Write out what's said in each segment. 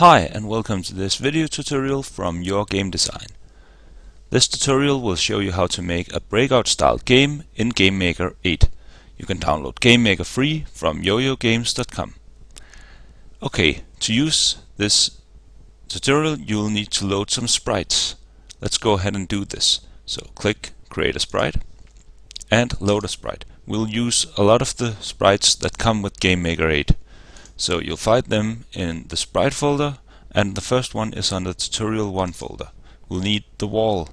Hi and welcome to this video tutorial from Your Game Design. This tutorial will show you how to make a breakout style game in GameMaker 8. You can download GameMaker free from yoyogames.com. Okay, to use this tutorial you will need to load some sprites. Let's go ahead and do this. So click Create a Sprite and Load a Sprite. We'll use a lot of the sprites that come with GameMaker 8. So you'll find them in the sprite folder, and the first one is on the tutorial 1 folder. We'll need the wall.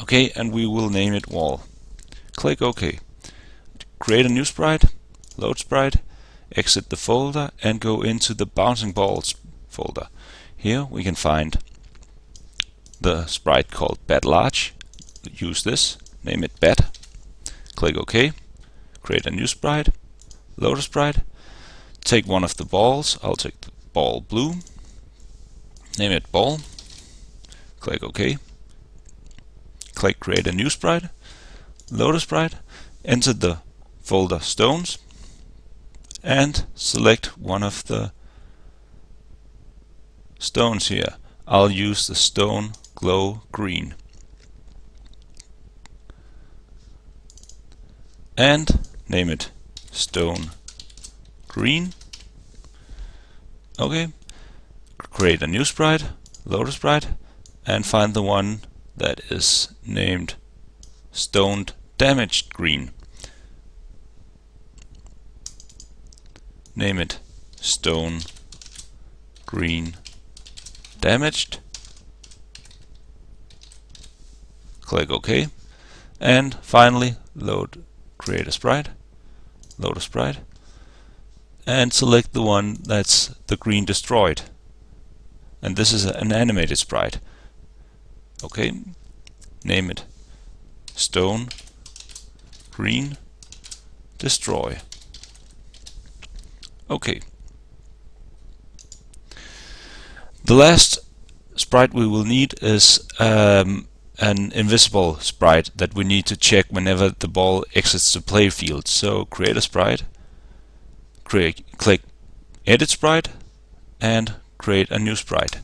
Okay, and we will name it wall. Click OK. Create a new sprite, load sprite, exit the folder and go into the bouncing balls folder. Here we can find the sprite called bat large. Use this, name it bat. Click OK. Create a new sprite, load a sprite. Take one of the balls, I'll take the ball blue, name it ball, click OK, click Create a new sprite, load a sprite, enter the folder stones, and select one of the stones here. I'll use the stone glow green. And name it stone green. Okay, create a new sprite, load a sprite, and find the one that is named stoned damaged green. Name it stone green damaged. Click OK, and finally create a sprite, load a sprite, and select the one that's the green destroyed. And this is an animated sprite. Okay, name it stone green destroy. Okay. The last sprite we will need is an invisible sprite that we need to check whenever the ball exits the play field. So create a sprite, click Edit Sprite, and create a new sprite,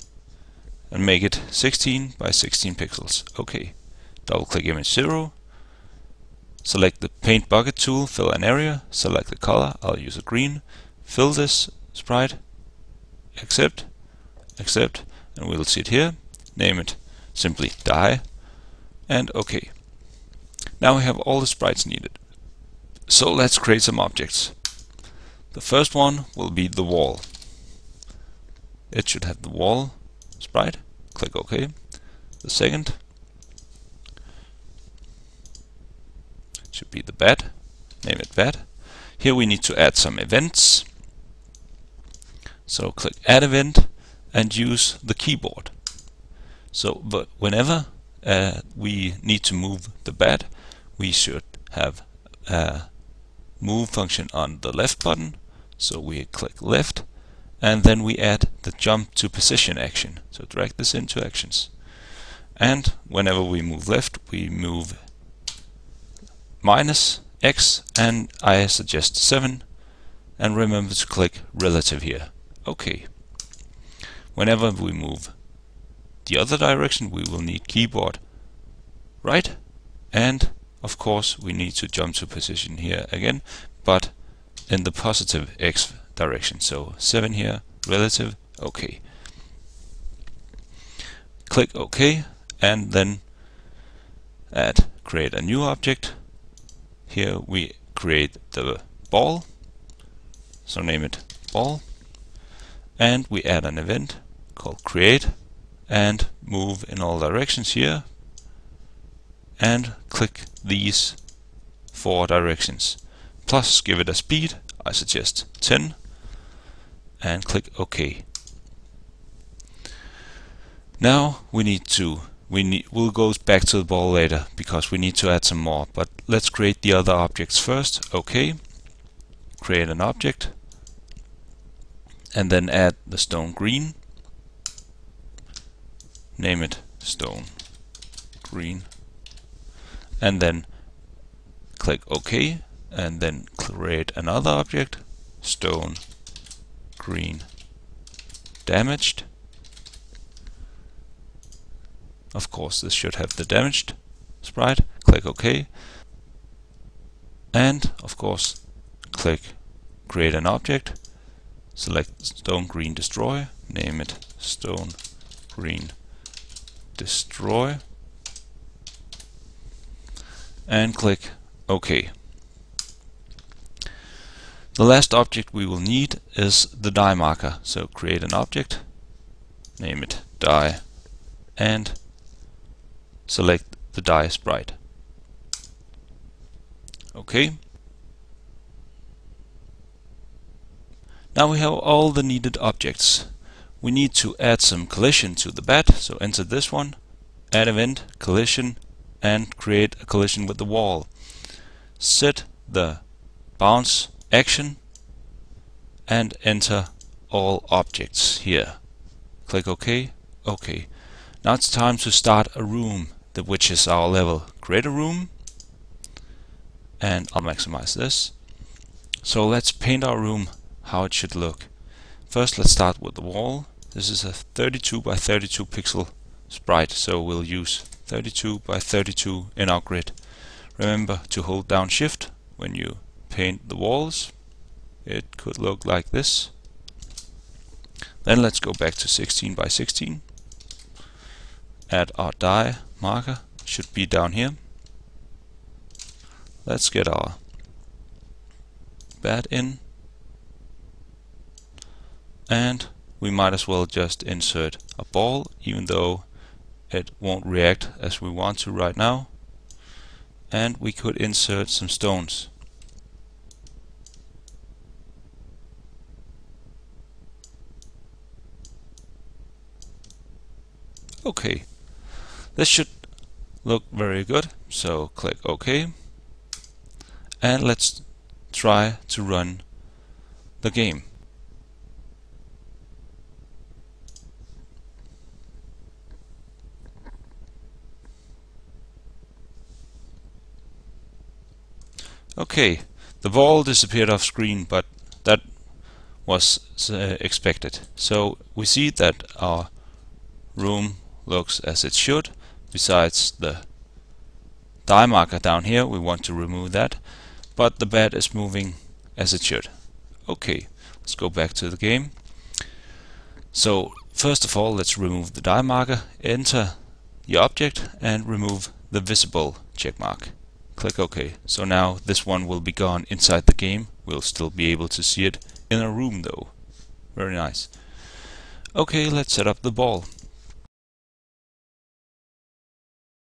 and make it 16 by 16 pixels. Okay. Double click image 0, select the paint bucket tool, fill an area, select the color, I'll use a green, fill this sprite, accept, and we'll see it here, name it simply die, and OK. Now we have all the sprites needed. So let's create some objects. The first one will be the wall. It should have the wall sprite. Click OK. The second should be the bat. Name it bat. Here we need to add some events. So click Add Event and use the keyboard. So but whenever we need to move the bat, we should have a move function on the left button. So we click left, and then we add the jump to position action. So drag this into actions. And whenever we move left, we move -x, and I suggest 7. And remember to click relative here. Okay. Whenever we move the other direction, we will need keyboard right, and of course we need to jump to position here again, but in the positive x direction. So 7 here, relative, OK. Click OK, and then create a new object. Here we create the ball, so name it ball, and we add an event called create, and move in all directions here, and click these 4 directions. Plus give it a speed, I suggest 10, and click OK. Now we'll go back to the ball later because we need to add some more, but let's create the other objects first. OK. Create an object, and then add the stone green. Name it stone green, and then click OK, and then create another object, stone green damaged. Of course, this should have the damaged sprite. Click OK. And of course, click create an object. Select Stone Green Destroy. Name it Stone Green Destroy. And click OK. The last object we will need is the die marker. So create an object, name it die, and select the die sprite. OK. Now we have all the needed objects. We need to add some collision to the bed, so enter this one, add event, collision, and create a collision with the wall. Set the bounce action and enter all objects here. Click OK. OK. Now it's time to start a room, which is our level. Create a room, and I'll maximize this. So let's paint our room how it should look. First, let's start with the wall. This is a 32 by 32 pixel sprite, so we'll use 32 by 32 in our grid. Remember to hold down Shift when you paint the walls. It could look like this. Then let's go back to 16 by 16. Add our die marker, should be down here. Let's get our bed in, and we might as well just insert a ball, even though it won't react as we want to right now. And we could insert some stones. Okay, this should look very good, so click OK, and let's try to run the game. Okay, the ball disappeared off screen, but that was expected. So we see that our room looks as it should. Besides the die marker down here, we want to remove that, but the bed is moving as it should. Okay, let's go back to the game. So first of all, let's remove the die marker, enter the object, and remove the visible check mark. Click OK. So now this one will be gone inside the game. We'll still be able to see it in a room though. Very nice. Okay, let's set up the ball.